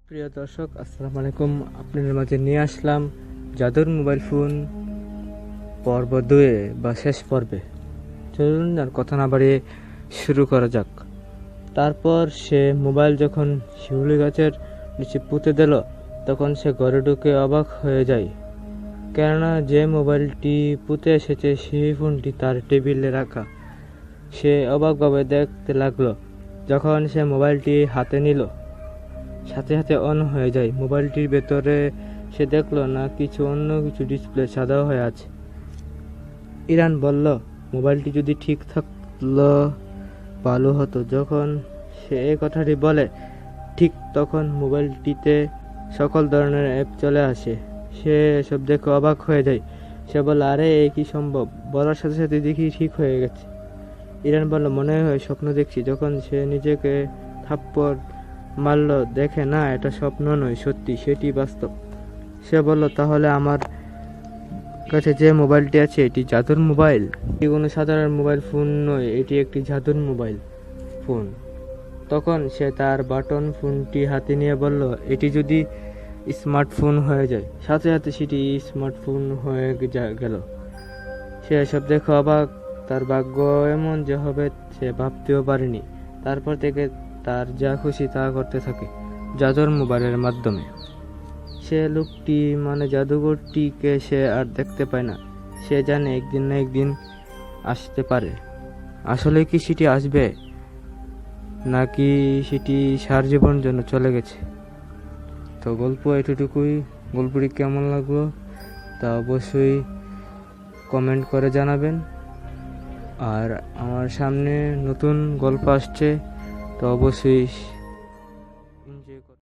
প্রিয় দর্শক, আসসালামু আলাইকুম। আপনাদের মাঝে নিয়ে আসলাম জাদুর মোবাইল ফোন পর্ব 2 বা শেষ পর্বে। চলুন আর কথা না বাড়িয়ে শুরু করা যাক। তারপর সে মোবাইল যখন শিউলি গাছের নিচে পুঁতে দিল, তখন সে ঘরে ঢুকে অবাক হয়ে যায়, কেননা যে মোবাইলটি পুঁতে এসেছে সেই ফোনটি তার টেবিলে রাখা। সে অবাকভাবে দেখতে লাগলো। যখন সে মোবাইলটি হাতে নিল, সাথে সাথে অন হয়ে যায়। মোবাইলটির ভেতরে সে দেখলো না কিছু, অন্য কিছু ডিসপ্লে সাদা হয়ে আছে। ইরান বলল, মোবাইলটি যদি ঠিক থাকলো ভালো হতো। যখন সে এই কথাটি বলে, ঠিক তখন মোবাইলটিতে সকল ধরনের অ্যাপ চলে আসে। সে এসব দেখে অবাক হয়ে যায়। সে বলে, আরে এ কি সম্ভব? বলার সাথে সাথে দেখি ঠিক হয়ে গেছে। ইরান বলল, মনে হয় স্বপ্ন দেখছি। যখন সে নিজেকে থাপ্পড় মারল, দেখে না এটা স্বপ্ন নয়, সত্যি, সেটি বাস্তব। সে বলল, তাহলে আমার কাছে যে মোবাইলটি আছে এটি জাদুর মোবাইল? এটি কোনো সাধারণ মোবাইল ফোন নয়, এটি একটি জাদুর মোবাইল ফোন। তখন সে তার বাটন ফোনটি হাতে নিয়ে বলল, এটি যদি স্মার্টফোন হয়ে যায়। সাথে সাথে সেটি স্মার্টফোন হয়ে গেল। সে এসব দেখে অবাক। তার ভাগ্য এমন যে হবে সে ভাবতেও পারেনি। তারপর থেকে তার যা খুশি তা করতে থাকে জাদুর মোবাইলের মাধ্যমে। সে লোকটি মানে জাদুঘরটিকে সে আর দেখতে পায় না। সে জানে একদিন না একদিন আসতে পারে। আসলে কি সেটি আসবে, নাকি সেটি সারা জীবন জন্য চলে গেছে? তো গল্প এতটুকুই। গল্পটি কেমন লাগলো তা অবশ্যই কমেন্ট করে জানাবেন। আর আমার সামনে নতুন গল্প আসছে, তো অবশ্যই